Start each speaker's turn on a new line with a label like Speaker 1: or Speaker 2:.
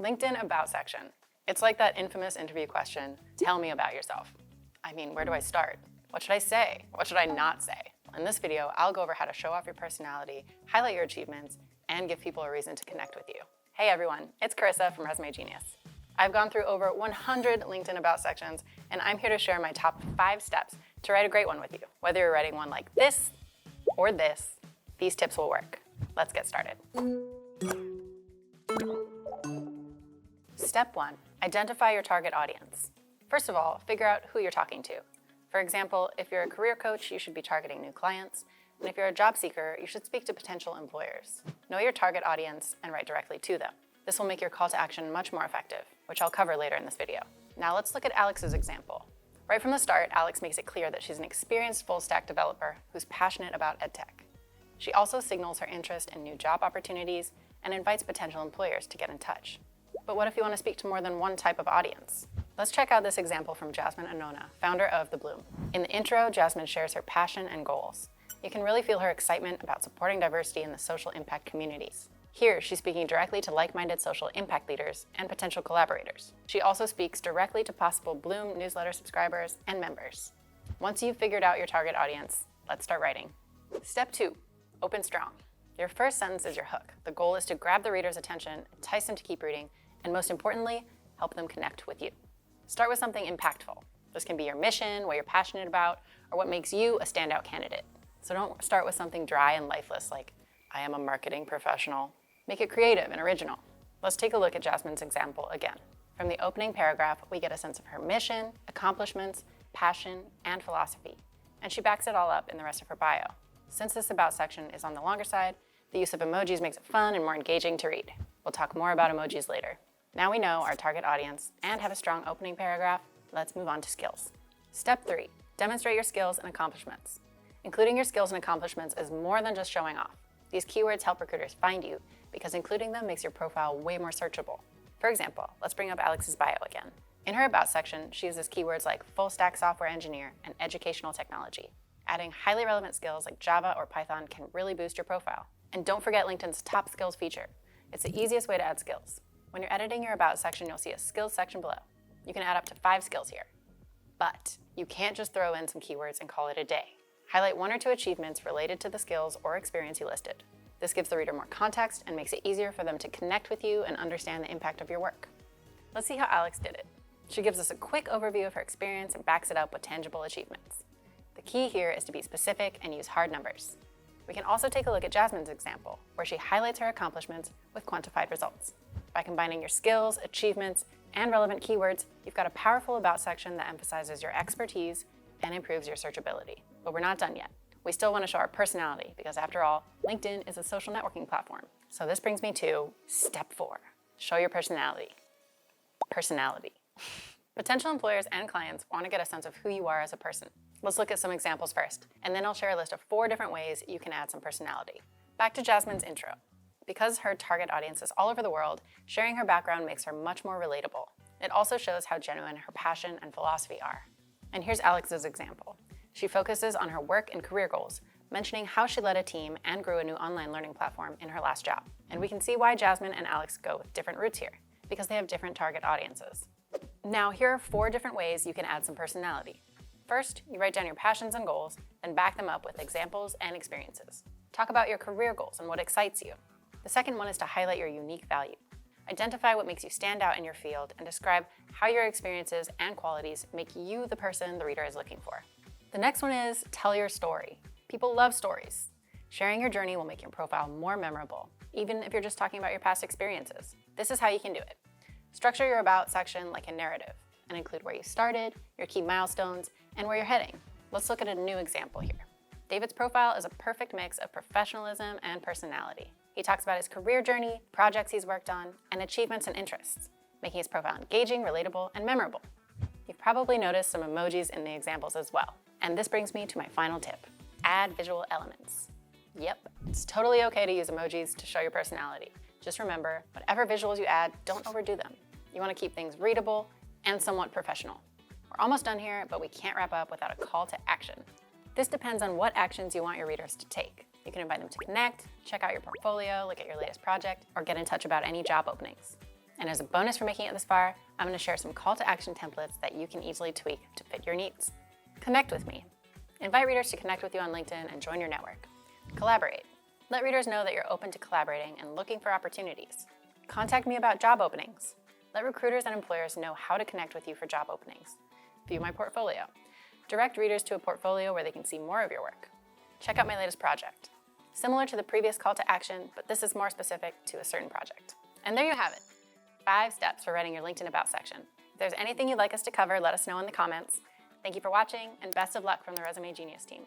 Speaker 1: LinkedIn About section. It's like that infamous interview question, tell me about yourself. I mean, where do I start? What should I say? What should I not say? In this video, I'll go over how to show off your personality, highlight your achievements, and give people a reason to connect with you. Hey everyone, it's Carissa from Resume Genius. I've gone through over 100 LinkedIn About sections, and I'm here to share my top 5 steps to write a great one with you. Whether you're writing one like this or this, these tips will work. Let's get started. Step 1, identify your target audience. First of all, figure out who you're talking to. For example, if you're a career coach, you should be targeting new clients, and if you're a job seeker, you should speak to potential employers. Know your target audience and write directly to them. This will make your call to action much more effective, which I'll cover later in this video. Now let's look at Alex's example. Right from the start, Alex makes it clear that she's an experienced full-stack developer who's passionate about EdTech. She also signals her interest in new job opportunities and invites potential employers to get in touch. But what if you want to speak to more than one type of audience? Let's check out this example from Jasmine Anona, founder of The Bloom. In the intro, Jasmine shares her passion and goals. You can really feel her excitement about supporting diversity in the social impact communities. Here, she's speaking directly to like-minded social impact leaders and potential collaborators. She also speaks directly to possible Bloom newsletter subscribers and members. Once you've figured out your target audience, let's start writing. Step 2, open strong. Your first sentence is your hook. The goal is to grab the reader's attention, entice them to keep reading, and most importantly, help them connect with you. Start with something impactful. This can be your mission, what you're passionate about, or what makes you a standout candidate. So don't start with something dry and lifeless like, I am a marketing professional. Make it creative and original. Let's take a look at Jasmine's example again. From the opening paragraph, we get a sense of her mission, accomplishments, passion, and philosophy. And she backs it all up in the rest of her bio. Since this About section is on the longer side, the use of emojis makes it fun and more engaging to read. We'll talk more about emojis later. Now we know our target audience and have a strong opening paragraph, let's move on to skills. Step 3, demonstrate your skills and accomplishments. Including your skills and accomplishments is more than just showing off. These keywords help recruiters find you because including them makes your profile way more searchable. For example, let's bring up Alex's bio again. In her About section, she uses keywords like full-stack software engineer and educational technology. Adding highly relevant skills like Java or Python can really boost your profile. And don't forget LinkedIn's top skills feature. It's the easiest way to add skills. When you're editing your About section, you'll see a skills section below. You can add up to 5 skills here. But you can't just throw in some keywords and call it a day. Highlight 1 or 2 achievements related to the skills or experience you listed. This gives the reader more context and makes it easier for them to connect with you and understand the impact of your work. Let's see how Alex did it. She gives us a quick overview of her experience and backs it up with tangible achievements. The key here is to be specific and use hard numbers. We can also take a look at Jasmine's example, where she highlights her accomplishments with quantified results. By combining your skills, achievements, and relevant keywords, you've got a powerful About section that emphasizes your expertise and improves your searchability. But we're not done yet. We still want to show our personality because after all, LinkedIn is a social networking platform. So this brings me to step 4, show your personality. Personality. Potential employers and clients want to get a sense of who you are as a person. Let's look at some examples first, and then I'll share a list of 4 different ways you can add some personality. Back to Jasmine's intro. Because her target audience is all over the world, sharing her background makes her much more relatable. It also shows how genuine her passion and philosophy are. And here's Alex's example. She focuses on her work and career goals, mentioning how she led a team and grew a new online learning platform in her last job. And we can see why Jasmine and Alex go with different routes here, because they have different target audiences. Now, here are 4 different ways you can add some personality. First, you write down your passions and goals, then back them up with examples and experiences. Talk about your career goals and what excites you. The second one is to highlight your unique value. Identify what makes you stand out in your field and describe how your experiences and qualities make you the person the reader is looking for. The next one is tell your story. People love stories. Sharing your journey will make your profile more memorable, even if you're just talking about your past experiences. This is how you can do it. Structure your About section like a narrative and include where you started, your key milestones, and where you're heading. Let's look at a new example here. David's profile is a perfect mix of professionalism and personality. He talks about his career journey, projects he's worked on, and achievements and interests, making his profile engaging, relatable, and memorable. You've probably noticed some emojis in the examples as well. And this brings me to my final tip. Add visual elements. Yep, it's totally okay to use emojis to show your personality. Just remember, whatever visuals you add, don't overdo them. You want to keep things readable and somewhat professional. We're almost done here, but we can't wrap up without a call to action. This depends on what actions you want your readers to take. You can invite them to connect, check out your portfolio, look at your latest project, or get in touch about any job openings. And as a bonus for making it this far, I'm going to share some call to action templates that you can easily tweak to fit your needs. Connect with me. Invite readers to connect with you on LinkedIn and join your network. Collaborate. Let readers know that you're open to collaborating and looking for opportunities. Contact me about job openings. Let recruiters and employers know how to connect with you for job openings. View my portfolio. Direct readers to a portfolio where they can see more of your work. Check out my latest project. Similar to the previous call to action, but this is more specific to a certain project. And there you have it. 5 steps for writing your LinkedIn About section. If there's anything you'd like us to cover, let us know in the comments. Thank you for watching, and best of luck from the Resume Genius team.